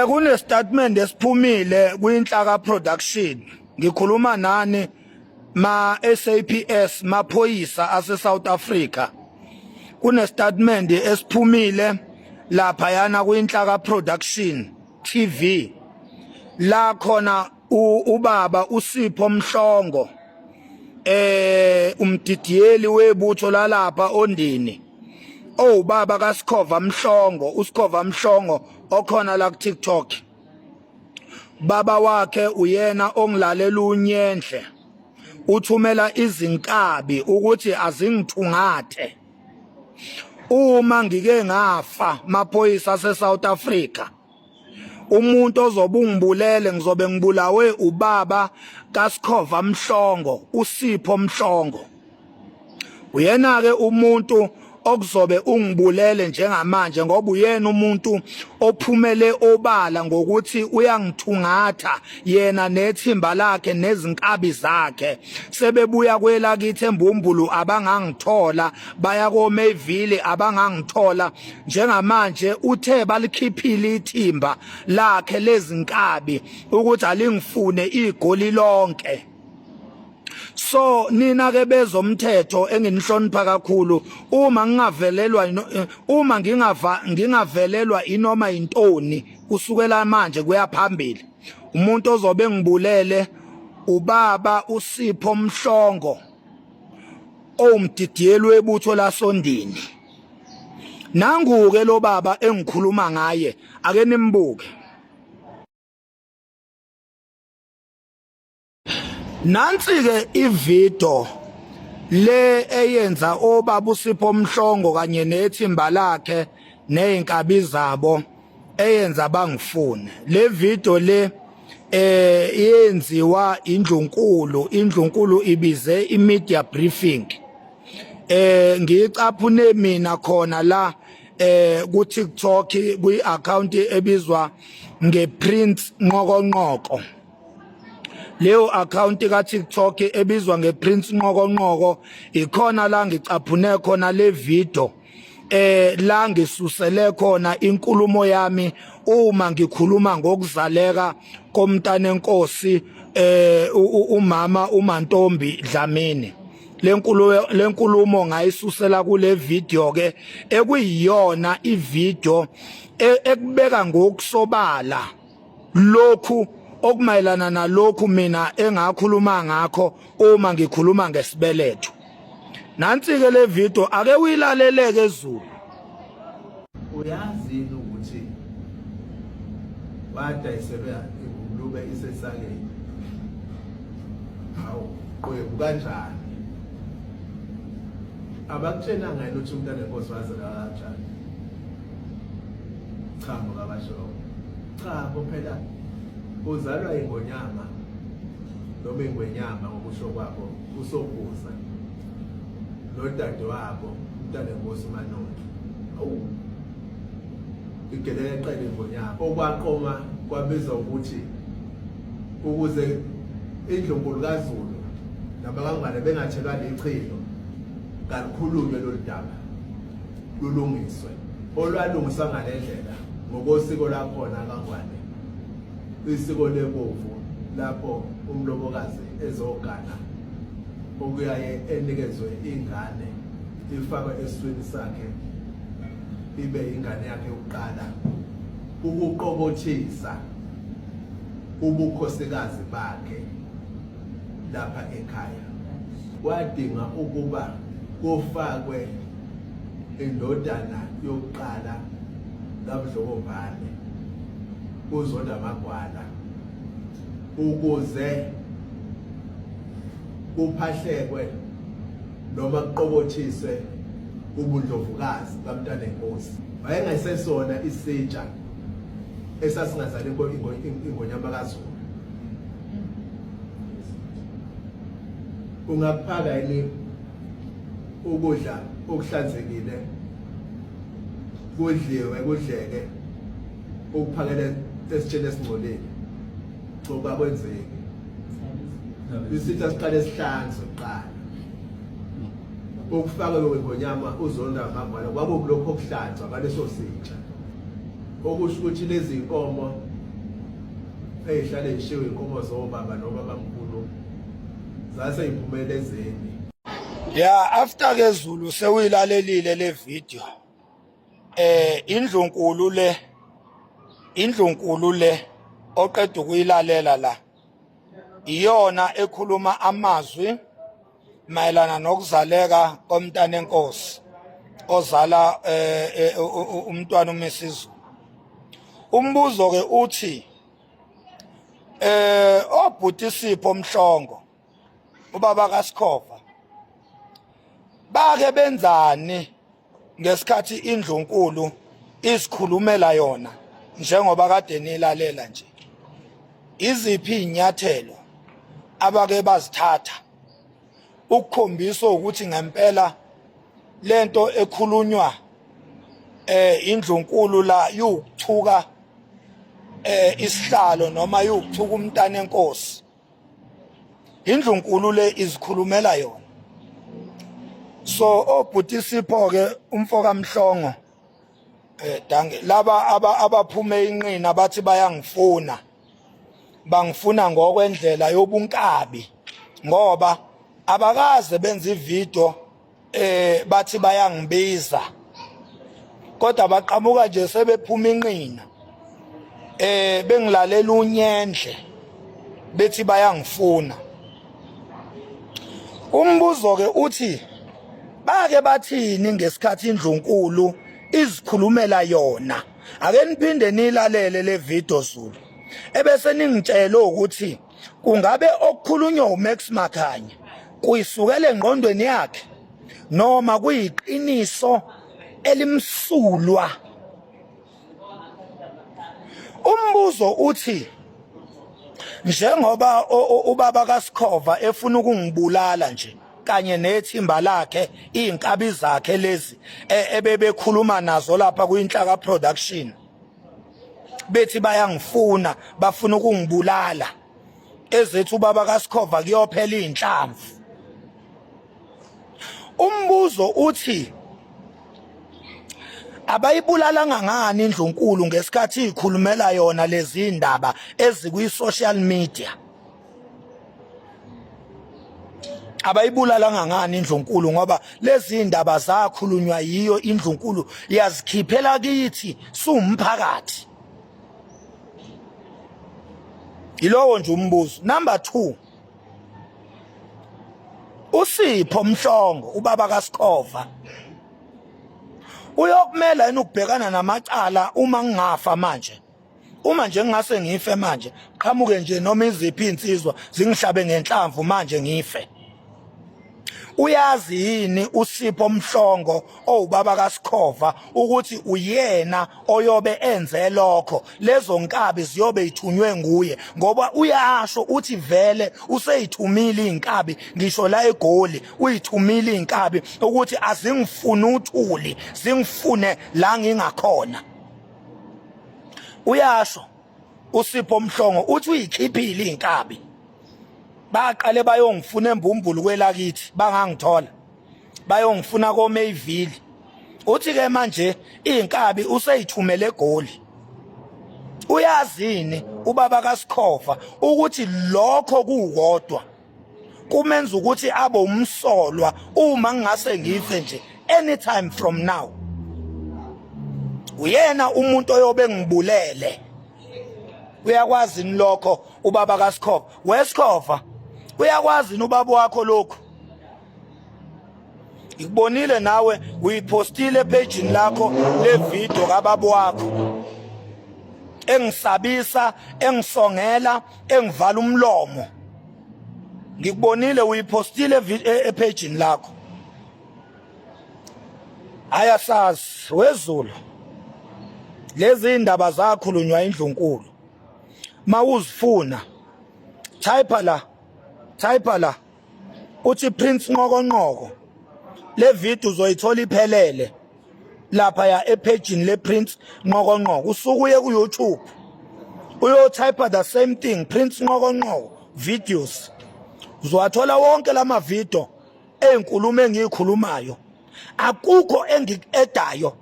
Kune statement esiphumile kwinhlaka production. Ngikhuluma nani ma SAPS maphoyisa ase South Africa. Kune statement esiphumile lapha yana kwinhlaka production TV. La khona ubaba uSipho Mhlongo umdidiyeli webutho lalapha ondini. Baba kaSikhova Mhlongo, uSikhova Mhlongo okhona la ku TikTok. Baba wakhe uyena ongilalela unyenhle. Uthumela izinkabi ukuthi azingithungathe. Uma ngike ngafa maphoyisa ase South Africa. Umuntu ozobe ungibulele ngizobe ngibulawe ubaba kaSikhova Mhlongo, uSipho Mhlongo. Uyena ke umuntu okuzobe ungibulele njengamanje ngoba uyena umuntu ophumele obala ngokuthi uyangithungatha yena nethimba lakhe nezinkabi zakhe sebebuya kwelakithi eMbumbulu abangangithola baya koMeville abangangithola njengamanje uthe balikhiphile ithimba lakhe lezinkabi ukuthi alingifune igoli lonke. So nina ke bezomthetho enginihlonipha kakhulu uma ngingavelelwa inoma intoni kusukela manje kuya phambili umuntu ozobe ngibulele ubaba uSipho Mhlongo omdidiyeli webutho lasondini. Nangu ke lo baba engikhuluma ngaye ake nimbuke. Nansi ke ivideo le eyenza obaba uSipho Mhlongo kanye nethimba lakhe nezinkabi zabo eyenza bangifune. Le video le yenziwa indlunkulu ibize imedia briefing. Ngicaphune mina khona la ku TikTok kwi account ebizwa ngePrince Nqokonqoko. Leyo account ka TikTok ebizwa ngePrince Nqokonqoko ikhona la ngicaphune khona le video la ngisusele khona inkulumo yami uma ngikhuluma ngokuzaleka komntana enkosi umama uMantombi Dlamini. Le nkulumo ngayisusela kule video ke ekuyiyona ivideo ekubeka ngokusobala lokhu okumayelana nalokhu mina engakhuluma ngakho uma ngikhuluma ngesibeletho. Nansi ke le video ake uyilaleleke ezulu. Uyazi ukuthi wadayiselwa ingulube isesakeni. Hawu, kwebo kanjani? Abakutshena ngani ukuthi umntana enkosi wazela kanjani? Cha ngabasho. Cha phela uzalwa ingonyama noma ingwenyama ngokusho kwabo usokuza nodade wabo umntana enkosi uMantombi. Igelele eqele ingonyama okwaqoma kwabiza ukuthi ukuze indlunkulu kaZulu nabangane bengathelwa lechilo kakhulunywe lo daba lulungiswe olwalungiswa ngalendlela ngokosiko lakhona kangwane isiko lebovu lapho umlobokazi ezogana okuyaye enikezwe ingane ifakwe esweni sakhe ibe ingane yakhe yokuqala ukuqobothisa ubukhosikazi bakhe lapha ekhaya. Wadinga ukuba kufakwe indodana yokuqala kaMdlokombane uZonda Magwala ukuze kuphahlekwe noma kuqobothiswe ubundlovukazi kaMntana enkosi. Wayengasesona isitsha esasingazali ingonyama kaZulu. Ungaphaka yini ukudla okuhlanzekile kudleke ukuphakela esitsheni esingcolile ngoba kwenzeke isitha siqale sihlanzwe kuqala ukufaka ingonyama uZonda Magwala kwakulokho okuhlanzwa ngaleso sitsha okusho ukuthi lezi inkomo ezihlale zishiwe inkomo zobaba nobabamkhulu zase iphumelezeni. Yeah, after ke Zulu sewilalelile le video. Indlunkulu le oqeda ukuyilalela la. Iyona ekhuluma amazwi mayelana nokuzaleka komntana enkosi ozala umntwana uMsizulu. Umbuzo ke uthi obhuti Sipho Mhlongo ubaba kaSkhova bake benzani ngesikhathi indlunkulu isikhulumela yona njengoba kade nilalela nje? Iziphi inyathelo abake bazithatha ukukhombisa ukuthi ngempela lento ekhulunywa indlunkulu la yokuthuka isihlalo noma yokuthuka umntana enkosi? Indlunkulu le izikhulumela yona. So obhuti Sipho ke umfoka Mhlongo dange laba abaphume inqina bathi bayangifuna, bangifuna ngokwendlela yobunkabi ngoba abakaze benza ivideo bathi bayangibiza, kodwa baqhamuka nje sebephuma inqina bengilalela unyendle bethi bayangifuna. Umbuzo ke uthi bake bathini ngesikhathi indlunkulu izikhulumela yona? Ake niphinde nilalele le video Zulu ebese ningitshela ukuthi kungabe okukhulunywa uMax Makhanya kuyisukela engqondweni yakhe noma kuyiqiniso elimsulwa. Umbuzo uthi njengoba ubaba kaSkhova efuna ukungibulala nje kanye nethimba lakhe inkabi zakhe lezi ebebekhuluma nazo lapha kuInhlaka Production bethi bayangifuna, bafuna ukungibulala, ezethu ubaba kaSkhova kuyophela inhlamvu. Umbuzo uthi abayibulalanga ngani indlunkulu ngesikhathi ikhulumela yona lezi indaba ezikwi-social media? Abayibulalanga ngani indlunkulu ngoba lezi indaba zakhulunywa yiyo indlunkulu, yazikhiphela kithi sumphakathi. Ilowo nje umbuzo. Number 2, uSipho Mhlongo ubaba kaSkhova uyokumela yini ukubhekana namacala uma ngingafa manje? Uma nje ngingase ngife manje, qhamuke nje noma iziphi insizwa zingihlabe ngenhlamvu manje ngife. Uyazi yini uSipho Mhlongo owubaba kaSkhova ukuthi uyena oyobe enze lokho? Lezo nkabi ziyobe ithunywe nguye ngoba uyasho uthi vele useyithumile inkabi ngisho la eGoli, uyithumile inkabi ukuthi azingifuni uthuli, zingifune la ngingakhona. Uyasho uSipho Mhlongo uthi uyikhiphile inkabi. Baqale bayongifuna embumbulu kwelakithi bangangithola, bayongifuna koMayville. Uthi ke manje inkabi useyithumele eGoli. Uyazini ubaba kaSkhova ukuthi lokho kukodwa kumenza ukuthi abe umsolwa uma ngingase ngife nje anytime from now? Uyena umuntu oyobe ngibulele. Uyakwazi lokho ubaba kaSkhova? WeSkhova uyakwazi ubaba wakho lokho? Ikubonile nawe uyipostile epageni lakho le video kababa wakho engisabisa, engisongela, engivala umlomo. Ngikubonile uyipostile epageni lakho. Ayasazi weZulu lezi indaba zakhulunywa indlunkulu. Mawuzifuna type la uthi Prince Nqokonqoko. Le video uzoyithola iphelele lapha ya epageni le Prince Nqokonqoko. Usuku uye ku YouTube uyo type the same thing, Prince Nqokonqoko videos. Uzowathola wonke lama video ezinkulumo engikhulumayo. Akukho engikedayo,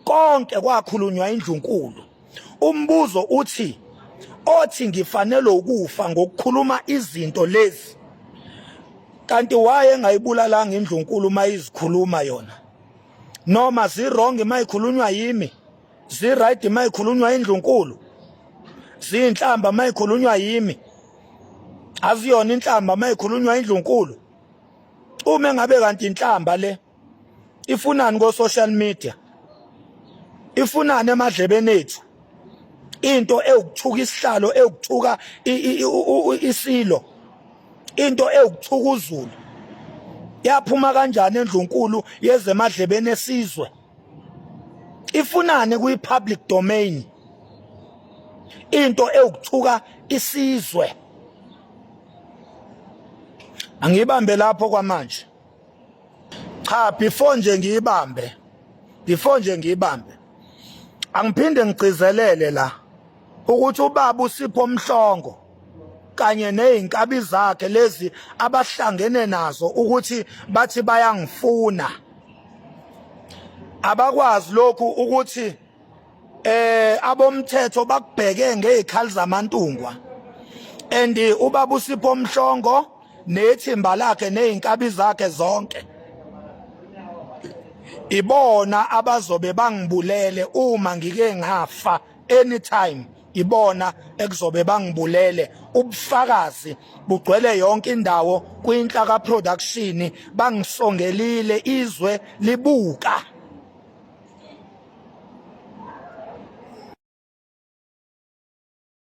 konke kwakhulunywa indlunkulu. umbuzo uthi othi ngifanele ukufa ngokukhuluma izinto lezi kanti waye ngayibulalanga indlunkulu mayizikhuluma yona noma zirong mayikhulunywa yimi ziright mayikhulunywa indlunkulu zinhlamba mayikhulunywa yimi aziyona inhlamba mayikhulunywa indlunkulu uma ngabe kanti inhlamba le ifunani go social media ifunani emadlebeni ethu into ewukuthuka isihlalo ewukuthuka isilo into ewukuthuka uZulu yaphuma kanjani endlunkulu yezemadlebeni esizwe ifunani kwi public domain into ewukuthuka isizwe angibambe lapho kwamanje cha before nje ngiyibambe angiphinde ngigcizelele la ukuthi ubaba uSipho Mhlongo kanye nezinkabi zakhe lezi abahlangene nazo ukuthi bathi bayangifuna abakwazi lokhu ukuthi abomthetho bakubheke ngezikhali zamantungwa and ubaba uSipho Mhlongo nethimba lakhe nezinkabi zakhe zonke ibona abazobe bangibulele uma ngike ngafa anytime ibona ekuzobe bangibulele ubufakazi bugcwele yonke indawo kwinhlaka production bangisongelile izwe libuka